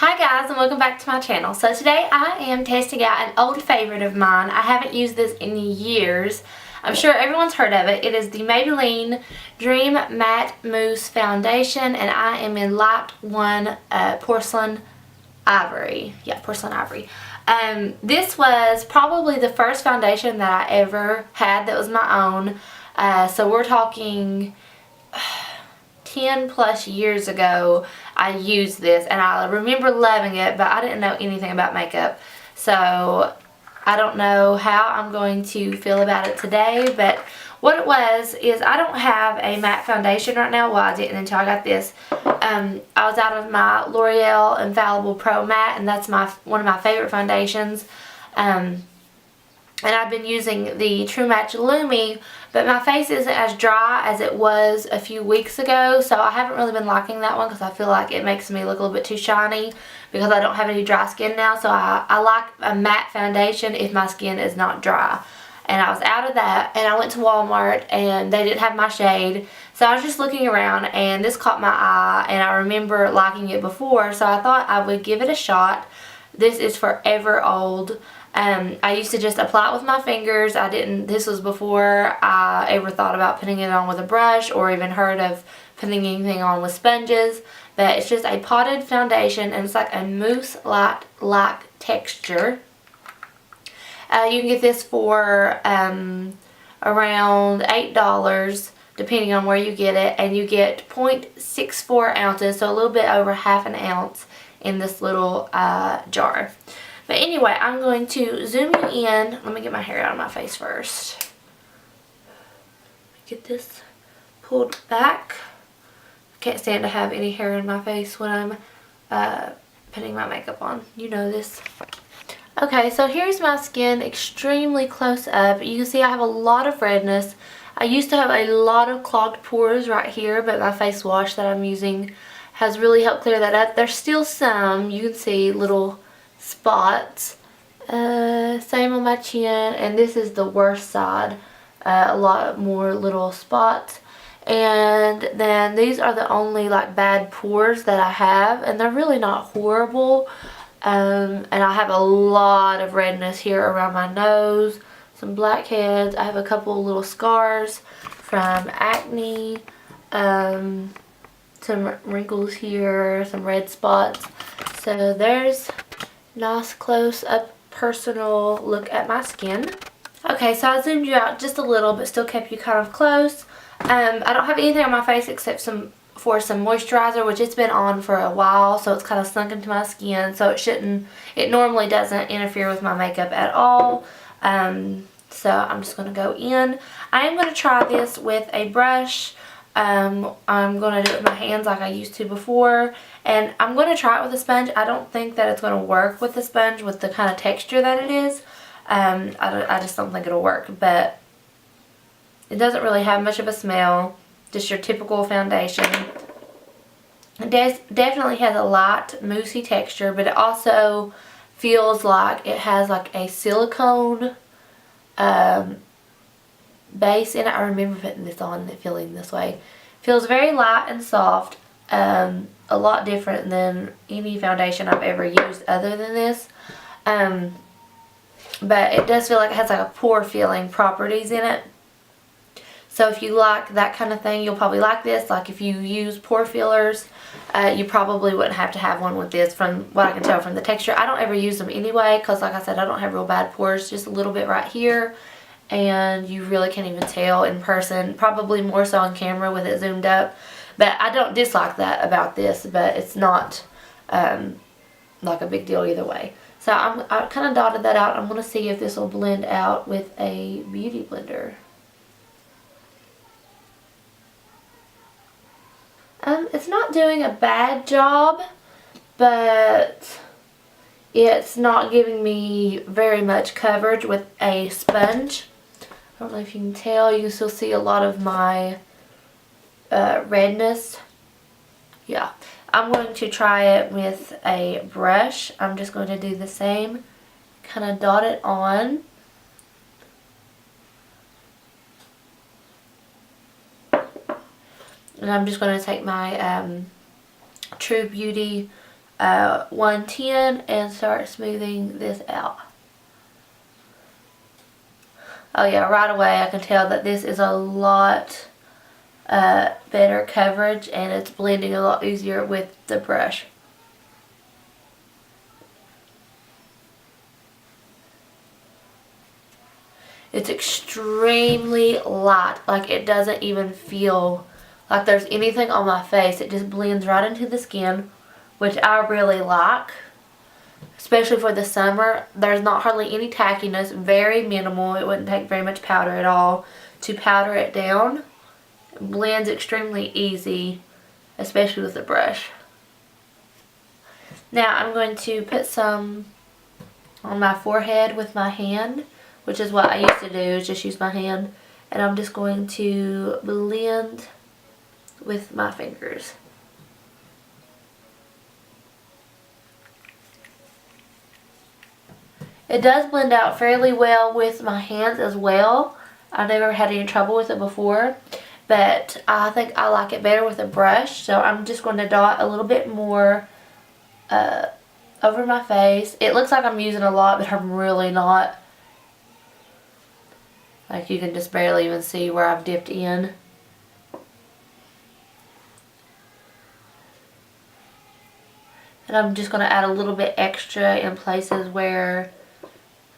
Hi guys, and welcome back to my channel. So today I am testing out an old favorite of mine. I haven't used this in years. I'm sure everyone's heard of it. It is the Maybelline Dream Matte Mousse Foundation, and I am in Light 1 Porcelain Ivory. Yeah, Porcelain Ivory. This was probably the first foundation that I ever had that was my own. So we're talking 10 plus years ago I used this, and I remember loving it, but I didn't know anything about makeup, so I don't know how I'm going to feel about it today. But what it was is I don't have a matte foundation right now. Well, I didn't until I got this. I was out of my L'Oreal Infallible Pro Matte, and that's one of my favorite foundations. And I've been using the True Match Lumi, but my face isn't as dry as it was a few weeks ago, so I haven't really been liking that one because I feel like it makes me look a little bit too shiny because I don't have any dry skin now. So I like a matte foundation if my skin is not dry. And I was out of that, and I went to Walmart, and they didn't have my shade, so I was just looking around, and this caught my eye, and I remember liking it before, so I thought I would give it a shot. This is forever old. I used to just apply it with my fingers. This was before I ever thought about putting it on with a brush or even heard of putting anything on with sponges. But it's just a potted foundation, and it's like a mousse-like texture. You can get this for around $8 depending on where you get it, and you get 0.64 ounces, so a little bit over half an ounce in this little jar. But anyway, I'm going to zoom you in. Let me get my hair out of my face first. Get this pulled back. I can't stand to have any hair in my face when I'm putting my makeup on. You know this. Okay, so here's my skin extremely close up. You can see I have a lot of redness. I used to have a lot of clogged pores right here, but my face wash that I'm using has really helped clear that up. There's still some. You can see little spots. Same on my chin, and this is the worst side. A lot more little spots. And then these are the only like bad pores that I have, and they're really not horrible. And I have a lot of redness here around my nose, some blackheads. I have a couple little scars from acne, some wrinkles here, some red spots. So there's nice close up personal look at my skin. Okay, so I zoomed you out just a little, but still kept you kind of close. I don't have anything on my face except for some moisturizer, which it's been on for a while, so it's kind of sunk into my skin, so it normally doesn't interfere with my makeup at all. So I'm just going to go in. I am going to try this with a brush. I'm going to do it with my hands like I used to before, and I'm going to try it with a sponge. I don't think that it's going to work with the sponge with the kind of texture that it is. I just don't think it'll work, but it doesn't really have much of a smell, just your typical foundation. It definitely has a light moussey texture, but it also feels like it has like a silicone base in it. I remember putting this on and it feeling this way. Feels very light and soft, a lot different than any foundation I've ever used other than this. But it does feel like it has like a pore filling properties in it. So if you like that kind of thing, you'll probably like this. Like if you use pore fillers, you probably wouldn't have to have one with this, from what I can tell from the texture. I don't ever use them anyway because, like I said, I don't have real bad pores, just a little bit right here. And you really can't even tell in person, probably more so on camera with it zoomed up. But I don't dislike that about this, but it's not like a big deal either way. So I kind of dotted that out. I'm going to see if this will blend out with a beauty blender. It's not doing a bad job, but it's not giving me very much coverage with a sponge. I don't know if you can tell. You can still see a lot of my redness. Yeah. I'm going to try it with a brush. I'm just going to do the same. Kind of dot it on. And I'm just going to take my True Beauty 110 and start smoothing this out. Oh yeah, right away I can tell that this is a lot better coverage, and it's blending a lot easier with the brush. It's extremely light, like it doesn't even feel like there's anything on my face. It just blends right into the skin, which I really like, especially for the summer. There's not hardly any tackiness, very minimal. It wouldn't take very much powder at all to powder it down. It blends extremely easy, especially with the brush. Now I'm going to put some on my forehead with my hand, which is what I used to do, is just use my hand. And I'm just going to blend with my fingers. It does blend out fairly well with my hands as well. I've never had any trouble with it before, but I think I like it better with a brush. So I'm just going to dot a little bit more over my face. It looks like I'm using a lot, but I'm really not. Like, you can just barely even see where I've dipped in. And I'm just going to add a little bit extra in places where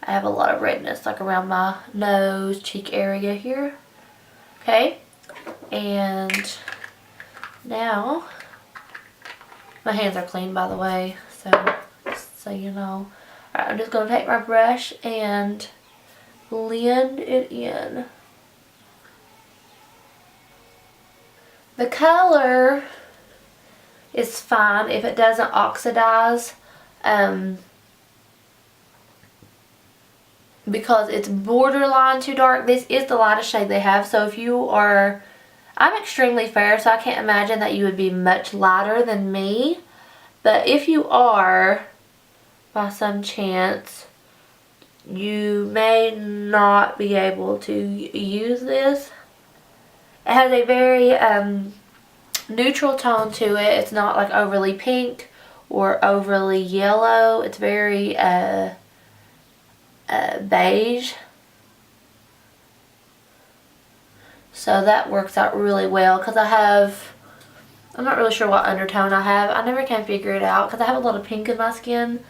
I have a lot of redness, like around my nose, cheek area here. Okay, and now, my hands are clean, by the way, so you know. Alright, I'm just going to take my brush and blend it in. The color is fine if it doesn't oxidize, because it's borderline too dark. This is the lightest shade they have, so if you are, I'm extremely fair, so I can't imagine that you would be much lighter than me, but if you are, by some chance, you may not be able to use this. It has a very neutral tone to it. It's not like overly pink or overly yellow. It's very beige. So that works out really well, because I'm not really sure what undertone I have. I never can figure it out because I have a lot of pink in my skin.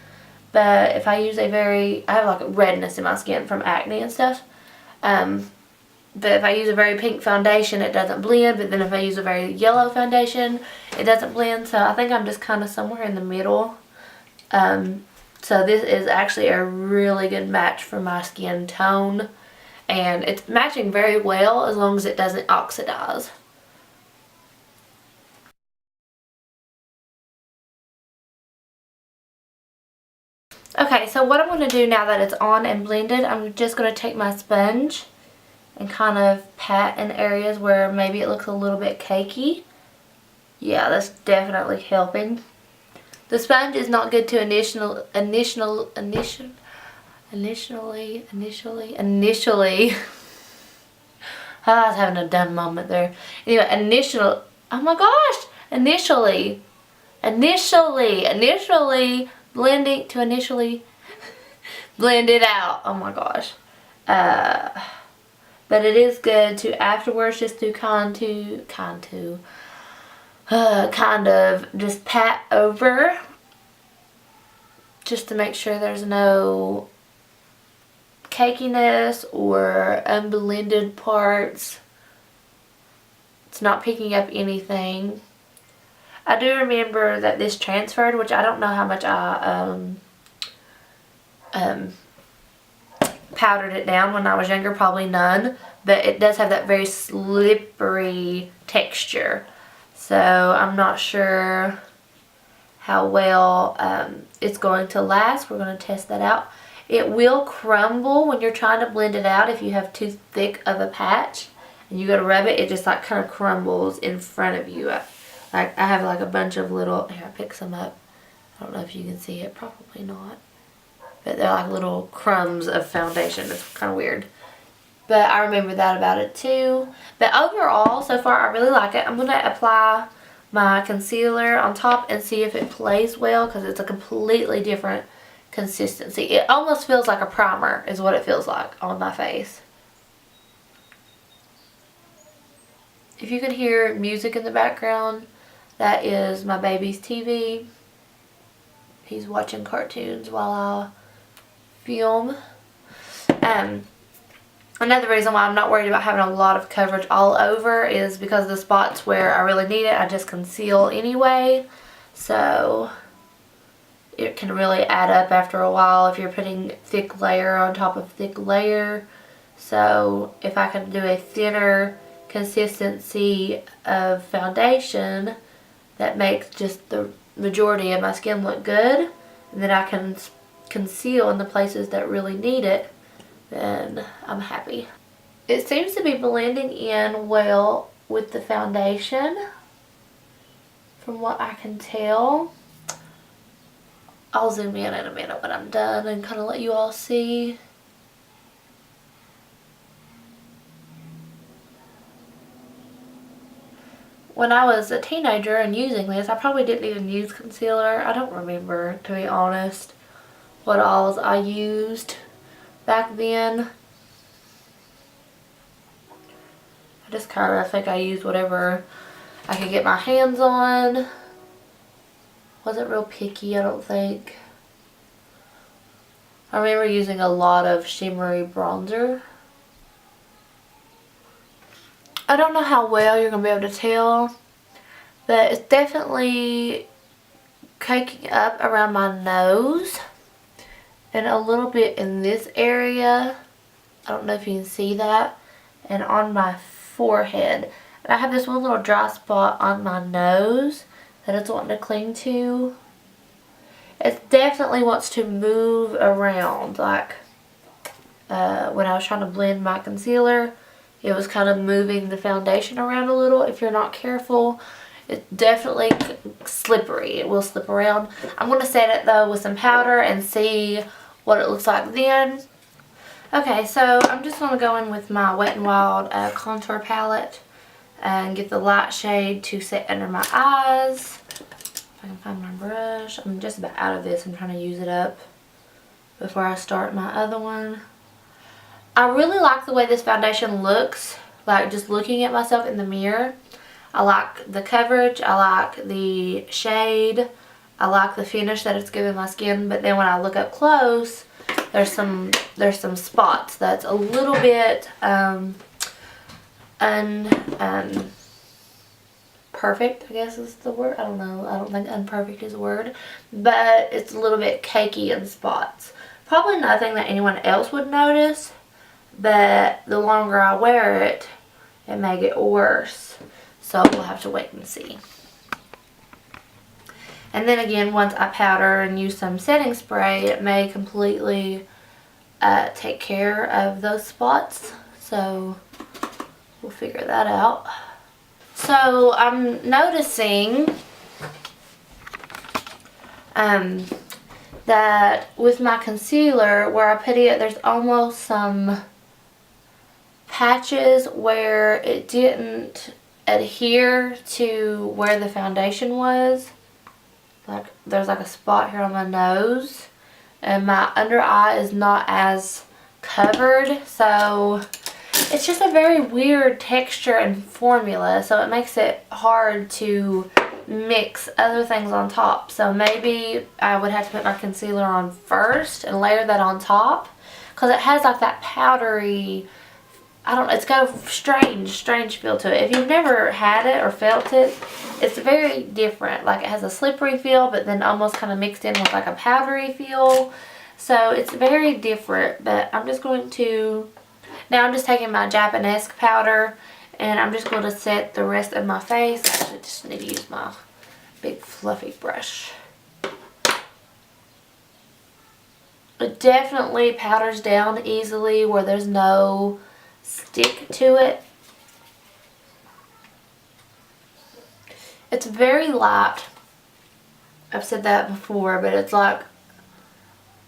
But if I use I have like redness in my skin from acne and stuff. But if I use a very pink foundation, it doesn't blend. But then if I use a very yellow foundation, it doesn't blend. So I think I'm just kind of somewhere in the middle. So this is actually a really good match for my skin tone. And it's matching very well as long as it doesn't oxidize. Okay, so what I'm going to do now that it's on and blended, I'm just going to take my sponge and kind of pat in areas where maybe it looks a little bit cakey. Yeah, that's definitely helping. The sponge is not good to initially I was having a dumb moment there. Anyway, oh my gosh, initially blending to initially blend it out. Oh my gosh. But it is good to afterwards just do kind of just pat over, just to make sure there's no cakiness or unblended parts. It's not picking up anything. I do remember that this transferred, which I don't know how much I powdered it down when I was younger, probably none, but it does have that very slippery texture. So I'm not sure how well it's going to last. We're going to test that out. It will crumble when you're trying to blend it out if you have too thick of a patch and you go to rub it. It just like kind of crumbles in front of you. I have like a bunch of little, here I pick some up. I don't know if you can see it, probably not. But they're like little crumbs of foundation. It's kind of weird. But I remember that about it too. But overall, so far, I really like it. I'm going to apply my concealer on top and see if it plays well, because it's a completely different consistency. It almost feels like a primer is what it feels like on my face. If you can hear music in the background, that is my baby's TV. He's watching cartoons while I film. Another reason why I'm not worried about having a lot of coverage all over is because the spots where I really need it, I just conceal anyway. So it can really add up after a while if you're putting thick layer on top of thick layer. So if I can do a thinner consistency of foundation that makes just the majority of my skin look good, and then I can conceal in the places that really need it, then I'm happy. It seems to be blending in well with the foundation from what I can tell. I'll zoom in a minute when I'm done and kind of let you all see. When I was a teenager and using this, I probably didn't even use concealer. I don't remember, to be honest, what alls I used back then. I just kind of think I used whatever I could get my hands on. Wasn't real picky, I don't think. I remember using a lot of shimmery bronzer. I don't know how well you're going to be able to tell, but it's definitely caking up around my nose and a little bit in this area. I don't know if you can see that. And on my forehead. And I have this one little dry spot on my nose that it's wanting to cling to. It definitely wants to move around. Like when I was trying to blend my concealer, it was kind of moving the foundation around a little. If you're not careful, it's definitely slippery. It will slip around. I'm going to set it though with some powder and see what it looks like then. Okay, so I'm just going to go in with my Wet n Wild contour palette and get the light shade to set under my eyes. If I can find my brush. I'm just about out of this. I'm trying to use it up before I start my other one. I really like the way this foundation looks, like just looking at myself in the mirror. I like the coverage, I like the shade, I like the finish that it's giving my skin, but then when I look up close, there's some spots that's a little bit perfect, I guess is the word. I don't know. I don't think imperfect is a word, but it's a little bit cakey in spots. Probably nothing that anyone else would notice, but the longer I wear it, it may get worse. So we'll have to wait and see. And then again, once I powder and use some setting spray, it may completely take care of those spots. So we'll figure that out. So I'm noticing that with my concealer, where I put it, there's almost some patches where it didn't adhere to where the foundation was. Like there's like a spot here on my nose, and my under eye is not as covered, so it's just a very weird texture and formula, so it makes it hard to mix other things on top. So maybe I would have to put my concealer on first and layer that on top, because it has like that powdery, I don't know, it's got a strange feel to it. If you've never had it or felt it, it's very different. Like it has a slippery feel, but then almost kind of mixed in with like a powdery feel. So it's very different, but I'm just going to, now I'm just taking my Japanese powder and I'm just going to set the rest of my face. I just need to use my big fluffy brush. It definitely powders down easily where there's no stick to it. It's very light. I've said that before, but it's like,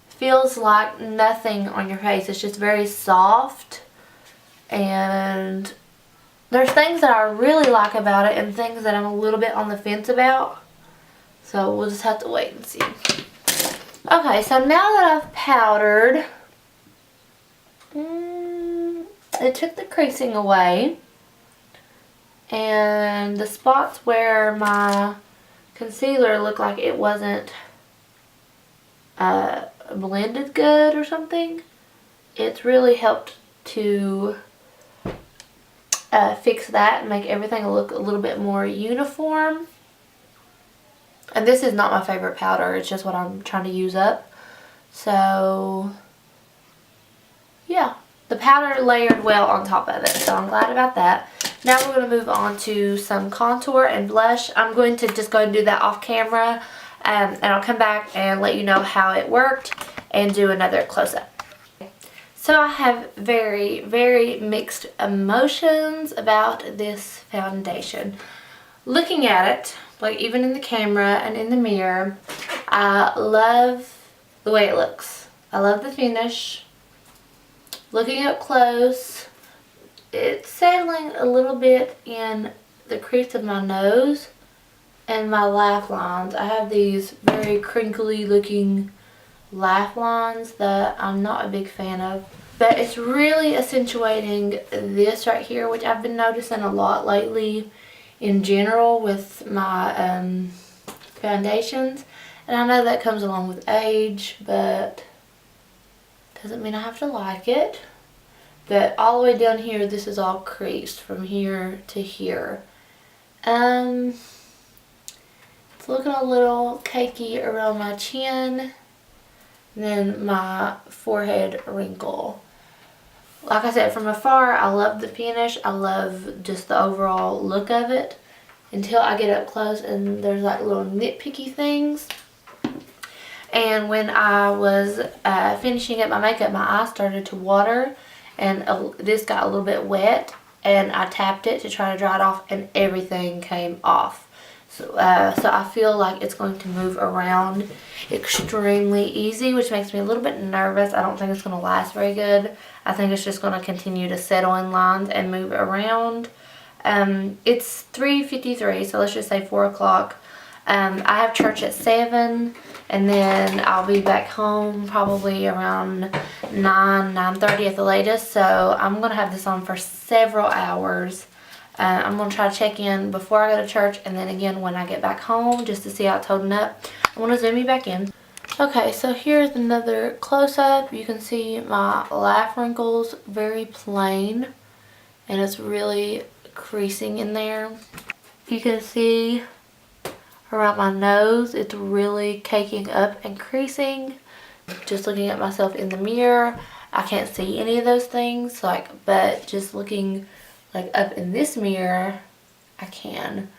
feels like nothing on your face. It's just very soft and There's things that I really like about it and things that I'm a little bit on the fence about. So we'll just have to wait and see. Okay, so now that I've powdered, it took the creasing away. And the spots where my concealer looked like it wasn't blended good or something, it's really helped to fix that and make everything look a little bit more uniform. And this is not my favorite powder, it's just what I'm trying to use up. So yeah, the powder layered well on top of it, so I'm glad about that. Now we're going to move on to some contour and blush. I'm going to just go and do that off camera, and I'll come back and let you know how it worked and do another close-up. So I have very, very mixed emotions about this foundation. Looking at it, like even in the camera and in the mirror, I love the way it looks. I love the finish. Looking up close, it's settling a little bit in the crease of my nose and my laugh lines. I have these very crinkly looking laugh lines that I'm not a big fan of. But it's really accentuating this right here, which I've been noticing a lot lately in general with my foundations. And I know that comes along with age, but doesn't mean I have to like it. But all the way down here, this is all creased from here to here. It's looking a little cakey around my chin. And then my forehead wrinkle. Like I said, from afar, I love the finish. I love just the overall look of it. Until I get up close and there's like little nitpicky things. And when I was finishing up my makeup, my eyes started to water. And this got a little bit wet. And I tapped it to try to dry it off. And everything came off. So I feel like it's going to move around extremely easy, which makes me a little bit nervous. I don't think it's going to last very good. I think it's just going to continue to settle in lines and move around. It's 3:53, so let's just say 4 o'clock. I have church at 7, and then I'll be back home probably around 9:30 at the latest. So I'm going to have this on for several hours. I'm going to try to check in before I go to church and then again when I get back home just to see how it's holding up. I want to zoom you back in. Okay, so here's another close-up. You can see my laugh wrinkles, very plain, and it's really creasing in there. You can see around my nose, it's really caking up and creasing. Just looking at myself in the mirror, I can't see any of those things, but just looking like up in this mirror, I can.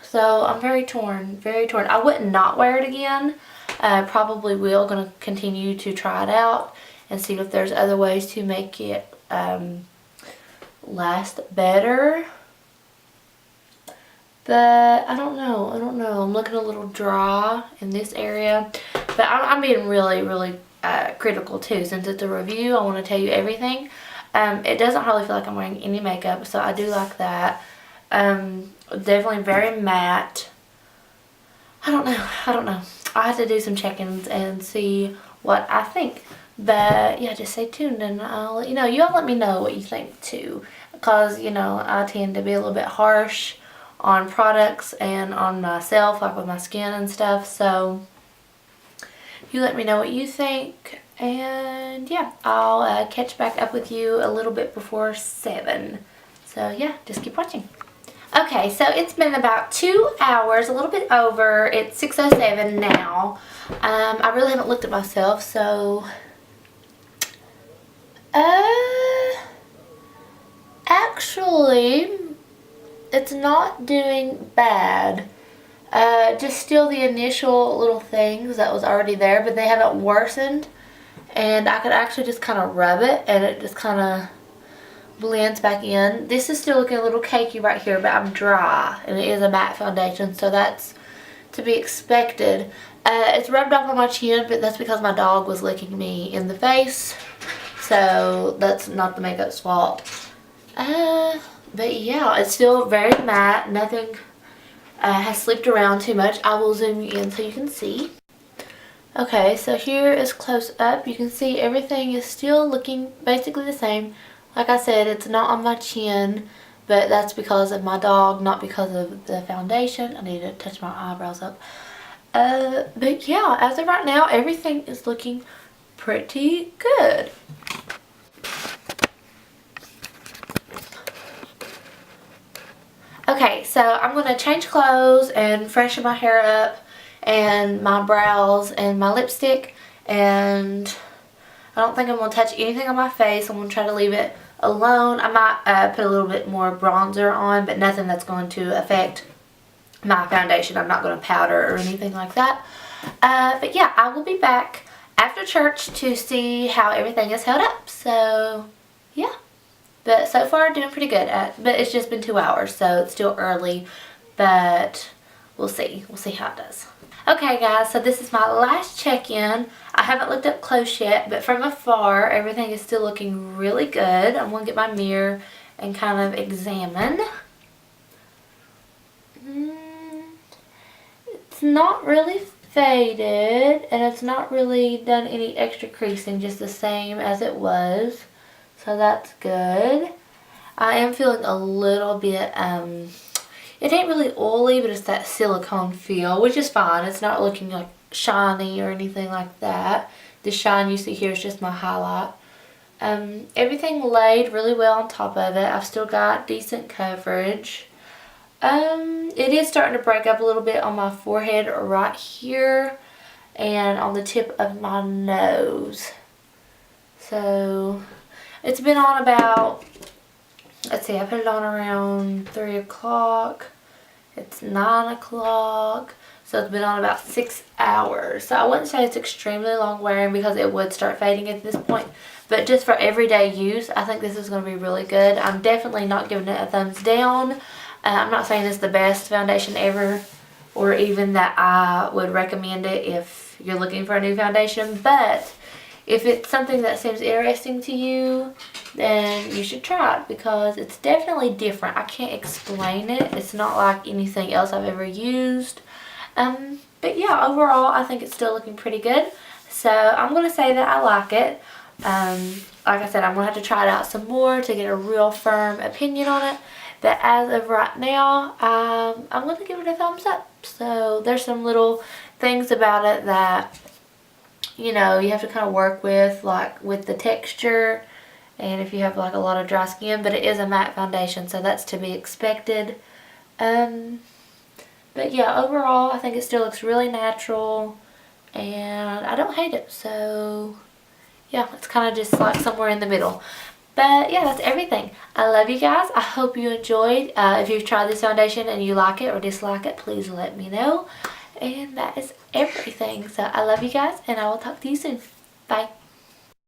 So I'm very torn, very torn. I would not wear it again. Probably will. Going to continue to try it out and see if there's other ways to make it last better. But I don't know. I'm looking a little dry in this area. But I'm being really, really critical too. Since it's a review, I want to tell you everything. It doesn't hardly feel like I'm wearing any makeup, so I do like that. Definitely very matte. I don't know. I have to do some check-ins and see what I think. But yeah, just stay tuned and I'll let you know. You all let me know what you think too. Because, you know, I tend to be a little bit harsh on products and on myself, like with my skin and stuff. So you let me know what you think. And yeah, I'll catch back up with you a little bit before 7. So yeah, just keep watching. Okay, so it's been about 2 hours, a little bit over. It's 6:07 now. I really haven't looked at myself, so actually it's not doing bad. Just still the initial little things that was already there, but they haven't worsened. And I could actually just kind of rub it and it just kind of blends back in. This is still looking a little cakey right here, but I'm dry and it is a matte foundation, so that's to be expected. It's rubbed off on my chin, but that's because my dog was licking me in the face, so that's not the makeup's fault. But yeah, it's still very matte. Nothing has slipped around too much. I will zoom you in so you can see. Okay, so here is close up. You can see everything is still looking basically the same. Like I said, it's not on my chin, but that's because of my dog, not because of the foundation. I need to touch my eyebrows up. But yeah, as of right now, everything is looking pretty good. Okay, so I'm going to change clothes and freshen my hair up and my brows and my lipstick, and I don't think I'm going to touch anything on my face. I'm going to try to leave it alone. I might put a little bit more bronzer on, but nothing that's going to affect my foundation. I'm not going to powder or anything like that. But yeah, I will be back after church to see how everything is held up. So yeah. But so far, doing pretty good. But it's just been 2 hours, so it's still early. But we'll see. We'll see how it does. Okay, guys, so this is my last check-in. I haven't looked up close yet, but from afar, everything is still looking really good. I'm going to get my mirror and kind of examine. It's not really faded, and it's not really done any extra creasing, just the same as it was. So that's good. I am feeling a little bit, it ain't really oily, but it's that silicone feel, which is fine. It's not looking like shiny or anything like that. The shine you see here is just my highlight. Everything laid really well on top of it. I've still got decent coverage. It is starting to break up a little bit on my forehead right here and on the tip of my nose. So it's been on about, let's see, I put it on around 3 o'clock. It's 9 o'clock. So it's been on about 6 hours. So I wouldn't say it's extremely long wearing because it would start fading at this point. But just for everyday use, I think this is going to be really good. I'm definitely not giving it a thumbs down. I'm not saying it's the best foundation ever, or even that I would recommend it if you're looking for a new foundation. But if it's something that seems interesting to you, then you should try it because it's definitely different. I can't explain it. It's not like anything else I've ever used. But yeah, overall, I think it's still looking pretty good. So I'm going to say that I like it. Like I said, I'm going to have to try it out some more to get a real firm opinion on it. But as of right now, I'm going to give it a thumbs up. So there's some little things about it that, you know, you have to kind of work with, like with the texture and if you have like a lot of dry skin, but it is a matte foundation, so that's to be expected. But yeah, overall, I think it still looks really natural and I don't hate it. So yeah, it's kind of just like somewhere in the middle. But yeah, that's everything. I love you guys. I hope you enjoyed. If you've tried this foundation and you like it or dislike it, please let me know. And that is everything. So I love you guys, and I will talk to you soon. Bye.